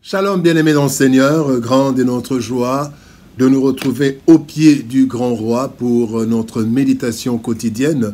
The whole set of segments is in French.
Shalom, bien-aimés dans le Seigneur, grande est notre joie de nous retrouver au pied du grand roi pour notre méditation quotidienne.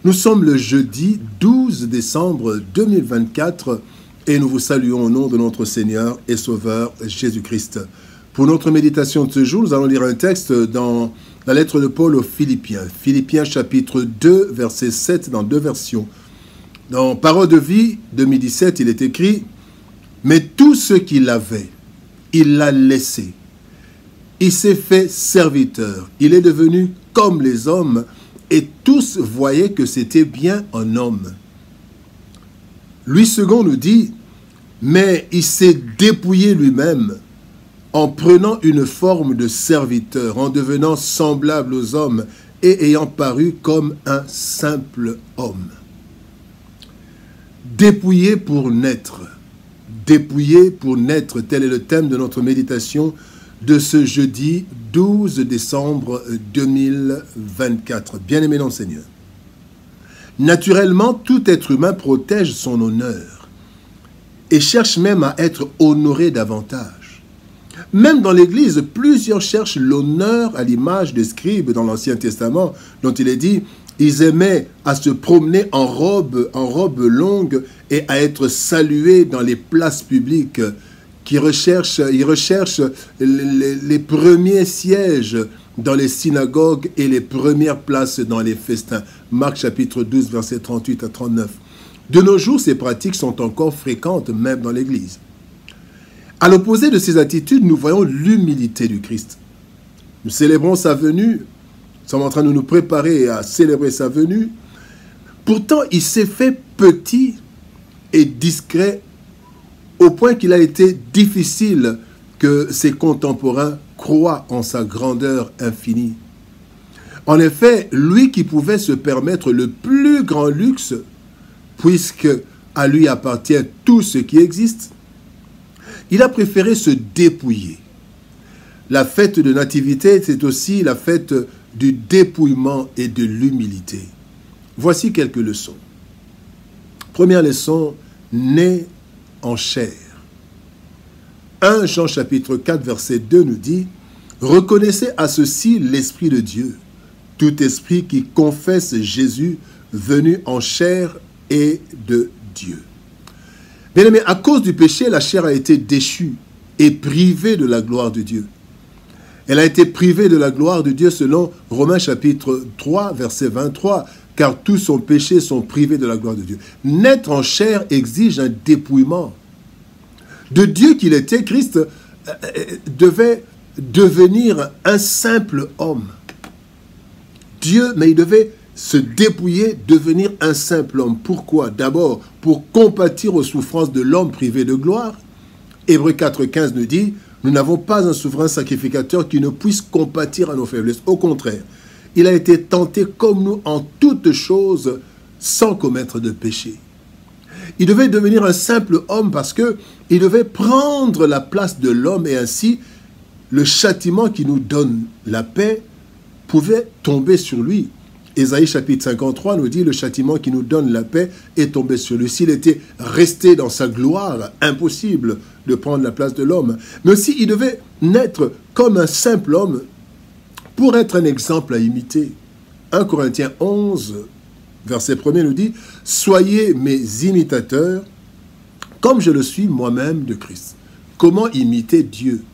Nous sommes le jeudi 12 décembre 2024 et nous vous saluons au nom de notre Seigneur et Sauveur Jésus-Christ. Pour notre méditation de ce jour, nous allons lire un texte dans la lettre de Paul aux Philippiens. Philippiens chapitre 2, verset 7 dans deux versions. Dans Parole de vie 2017, il est écrit: mais tout ce qu'il avait, il l'a laissé. Il s'est fait serviteur. Il est devenu comme les hommes et tous voyaient que c'était bien un homme. Louis II nous dit: mais il s'est dépouillé lui-même en prenant une forme de serviteur, en devenant semblable aux hommes et ayant paru comme un simple homme. Dépouillé pour naître. Dépouillé pour naître, tel est le thème de notre méditation de ce jeudi 12 décembre 2024. Bien-aimés dans le Seigneur. Naturellement, tout être humain protège son honneur et cherche même à être honoré davantage. Même dans l'Église, plusieurs cherchent l'honneur à l'image des scribes dans l'Ancien Testament, dont il est dit: ils aimaient à se promener en robe longue et à être salués dans les places publiques. Ils recherchent les premiers sièges dans les synagogues et les premières places dans les festins. Marc chapitre 12, versets 38 à 39. De nos jours, ces pratiques sont encore fréquentes, même dans l'Église. À l'opposé de ces attitudes, nous voyons l'humilité du Christ. Nous célébrons sa venue. Nous sommes en train de nous préparer à célébrer sa venue. Pourtant, il s'est fait petit et discret au point qu'il a été difficile que ses contemporains croient en sa grandeur infinie. En effet, lui qui pouvait se permettre le plus grand luxe, puisque à lui appartient tout ce qui existe, il a préféré se dépouiller. La fête de nativité, c'est aussi la fête du dépouillement et de l'humilité. Voici quelques leçons. Première leçon, né en chair. 1 Jean chapitre 4 verset 2 nous dit: reconnaissez à ceci l'Esprit de Dieu. Tout esprit qui confesse Jésus venu en chair est de Dieu. Bien-aimés, à cause du péché, la chair a été déchue et privée de la gloire de Dieu. Elle a été privée de la gloire de Dieu selon Romains chapitre 3, verset 23, car tous son péché sont privés de la gloire de Dieu. Naître en chair exige un dépouillement. De Dieu qu'il était, Christ devait devenir un simple homme. Dieu, mais il devait se dépouiller, devenir un simple homme. Pourquoi? D'abord, pour compatir aux souffrances de l'homme privé de gloire. Hébreux 4,15 nous dit: nous n'avons pas un souverain sacrificateur qui ne puisse compatir à nos faiblesses. Au contraire, il a été tenté comme nous en toutes choses sans commettre de péché. Il devait devenir un simple homme parce qu'il devait prendre la place de l'homme et ainsi le châtiment qui nous donne la paix pouvait tomber sur lui. Ésaïe chapitre 53 nous dit: le châtiment qui nous donne la paix est tombé sur lui. S'il était resté dans sa gloire, impossible de prendre la place de l'homme. Mais aussi, il devait naître comme un simple homme pour être un exemple à imiter. 1 Corinthiens 11, verset 1 nous dit: soyez mes imitateurs, comme je le suis moi-même de Christ. Comment imiter Dieu?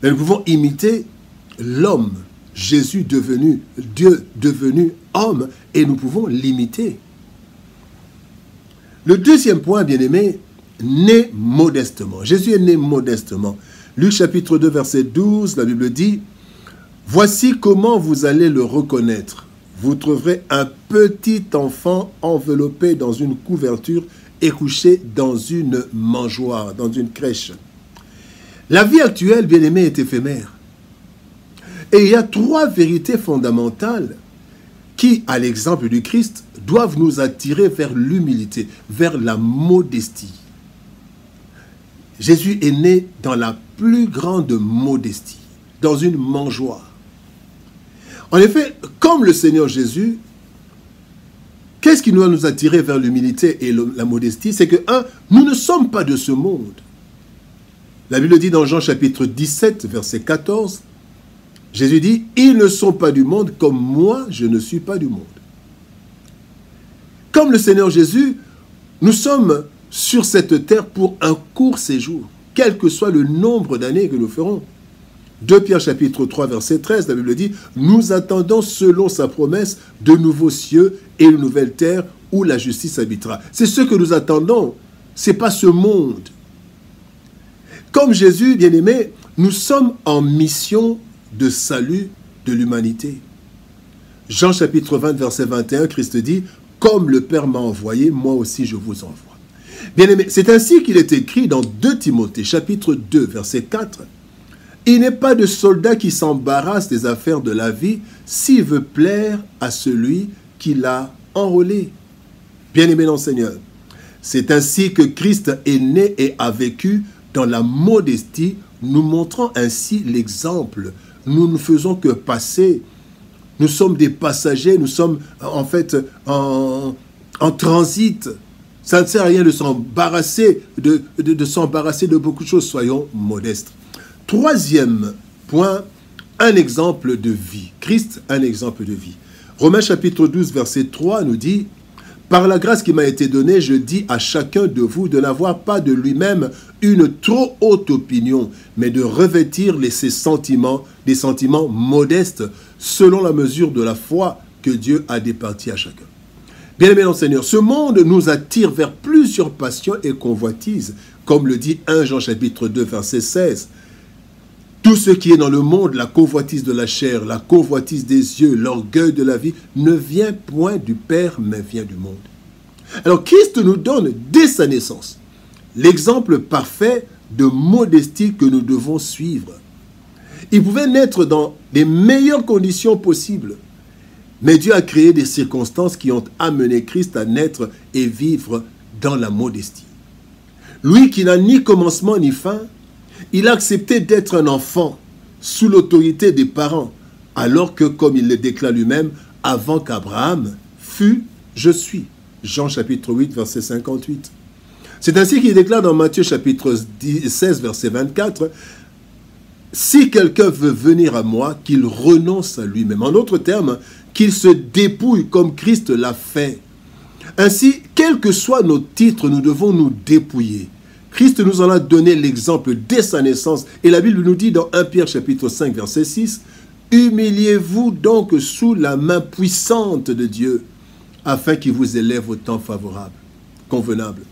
Et nous pouvons imiter l'homme, Jésus devenu Dieu, devenu homme, et nous pouvons l'imiter. Le deuxième point, bien-aimé, né modestement. Jésus est né modestement. Luc chapitre 2, verset 12, la Bible dit: voici comment vous allez le reconnaître. Vous trouverez un petit enfant enveloppé dans une couverture et couché dans une mangeoire, dans une crèche. La vie actuelle, bien-aimé, est éphémère. Et il y a trois vérités fondamentales qui, à l'exemple du Christ, doivent nous attirer vers l'humilité, vers la modestie. Jésus est né dans la plus grande modestie, dans une mangeoire. En effet, comme le Seigneur Jésus, qu'est-ce qui doit nous attirer vers l'humilité et la modestie? C'est que, un, nous ne sommes pas de ce monde. La Bible dit dans Jean chapitre 17, verset 14, Jésus dit, « Ils ne sont pas du monde comme moi, je ne suis pas du monde. » Comme le Seigneur Jésus, nous sommes sur cette terre pour un court séjour, quel que soit le nombre d'années que nous ferons. 2 Pierre chapitre 3, verset 13, la Bible dit, « Nous attendons selon sa promesse de nouveaux cieux et de nouvelles terres où la justice habitera. » C'est ce que nous attendons, ce n'est pas ce monde. Comme Jésus, bien-aimé, nous sommes en mission de salut de l'humanité. Jean chapitre 20, verset 21, Christ dit, « Comme le Père m'a envoyé, moi aussi je vous envoie. » Bien-aimé, c'est ainsi qu'il est écrit dans 2 Timothée chapitre 2, verset 4, « Il n'est pas de soldat qui s'embarrasse des affaires de la vie s'il veut plaire à celui qui l'a enrôlé. » Bien-aimé dans le Seigneur, c'est ainsi que Christ est né et a vécu dans la modestie, nous montrant ainsi l'exemple. Nous ne faisons que passer. Nous sommes des passagers, nous sommes en fait en transit. Ça ne sert à rien de s'embarrasser de beaucoup de choses. Soyons modestes. Troisième point, un exemple de vie. Christ, un exemple de vie. Romains chapitre 12, verset 3 nous dit, « Par la grâce qui m'a été donnée, je dis à chacun de vous de n'avoir pas de lui-même une trop haute opinion, mais de revêtir ses sentiments, des sentiments modestes, selon la mesure de la foi que Dieu a départie à chacun. » Bien-aimés dans le Seigneur, ce monde nous attire vers plusieurs passions et convoitises, comme le dit 1 Jean chapitre 2, verset 16. Tout ce qui est dans le monde, la convoitise de la chair, la convoitise des yeux, l'orgueil de la vie, ne vient point du Père, mais vient du monde. Alors Christ nous donne dès sa naissance l'exemple parfait de modestie que nous devons suivre. Il pouvait naître dans les meilleures conditions possibles, mais Dieu a créé des circonstances qui ont amené Christ à naître et vivre dans la modestie. Lui qui n'a ni commencement ni fin, il a accepté d'être un enfant sous l'autorité des parents, alors que, comme il le déclare lui-même, avant qu'Abraham fût, je suis. Jean chapitre 8, verset 58. C'est ainsi qu'il déclare dans Matthieu chapitre 16, verset 24, « Si quelqu'un veut venir à moi, qu'il renonce à lui-même. » En d'autres termes, qu'il se dépouille comme Christ l'a fait. Ainsi, quels que soient nos titres, nous devons nous dépouiller. Christ nous en a donné l'exemple dès sa naissance. Et la Bible nous dit dans 1 Pierre chapitre 5, verset 6, « Humiliez-vous donc sous la main puissante de Dieu, afin qu'il vous élève au temps favorable, convenable. »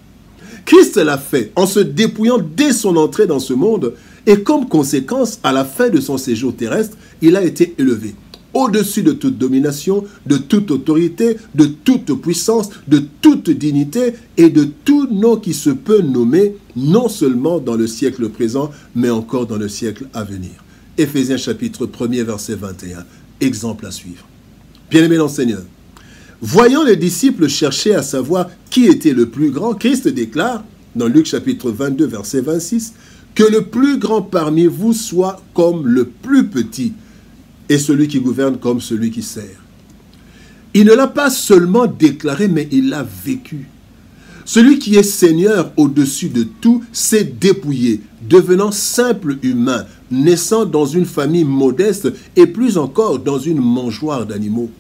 Christ l'a fait en se dépouillant dès son entrée dans ce monde, et comme conséquence, à la fin de son séjour terrestre, il a été élevé au-dessus de toute domination, de toute autorité, de toute puissance, de toute dignité et de tout nom qui se peut nommer, non seulement dans le siècle présent, mais encore dans le siècle à venir. Éphésiens chapitre 1er, verset 21. Exemple à suivre. Bien-aimés dans le Seigneur, voyant les disciples chercher à savoir qui était le plus grand, Christ déclare, dans Luc chapitre 22, verset 26, « Que le plus grand parmi vous soit comme le plus petit, et celui qui gouverne comme celui qui sert. » Il ne l'a pas seulement déclaré, mais il l'a vécu. Celui qui est Seigneur au-dessus de tout s'est dépouillé, devenant simple humain, naissant dans une famille modeste et plus encore dans une mangeoire d'animaux.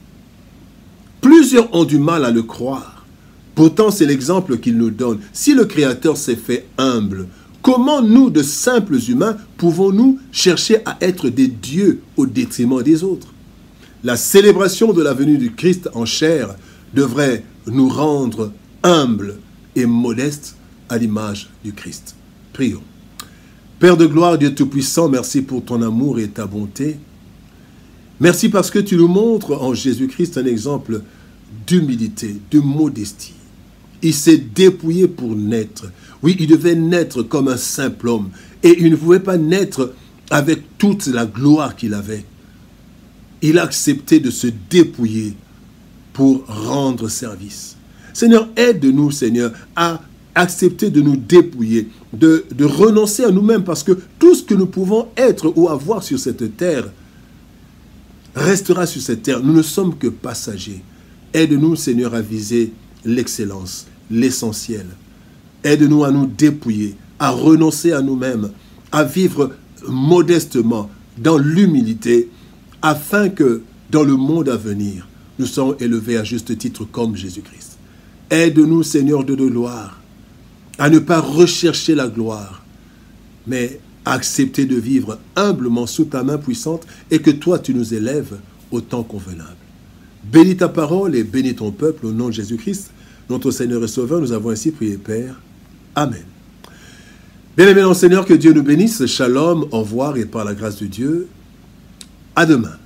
Plusieurs ont du mal à le croire. Pourtant, c'est l'exemple qu'il nous donne. Si le Créateur s'est fait humble, comment nous, de simples humains, pouvons-nous chercher à être des dieux au détriment des autres? La célébration de la venue du Christ en chair devrait nous rendre humbles et modestes à l'image du Christ. Prions. Père de gloire, Dieu Tout-Puissant, merci pour ton amour et ta bonté. Merci parce que tu nous montres en Jésus-Christ un exemple d'humilité, de modestie. Il s'est dépouillé pour naître. Oui, il devait naître comme un simple homme. Et il ne pouvait pas naître avec toute la gloire qu'il avait. Il a accepté de se dépouiller pour rendre service. Seigneur, aide-nous, Seigneur, à accepter de nous dépouiller, de renoncer à nous-mêmes, parce que tout ce que nous pouvons être ou avoir sur cette terre restera sur cette terre. Nous ne sommes que passagers. Aide-nous, Seigneur, à viser l'excellence, l'essentiel. Aide-nous à nous dépouiller, à renoncer à nous-mêmes, à vivre modestement, dans l'humilité, afin que dans le monde à venir, nous soyons élevés à juste titre comme Jésus-Christ. Aide-nous, Seigneur de gloire, à ne pas rechercher la gloire, mais à accepter de vivre humblement sous ta main puissante et que toi, tu nous élèves au temps convenable. Bénis ta parole et bénis ton peuple au nom de Jésus-Christ, notre Seigneur et Sauveur. Nous avons ainsi prié, Père. Amen. Bien-aimés dans le Seigneur, que Dieu nous bénisse. Shalom, au revoir et par la grâce de Dieu, à demain.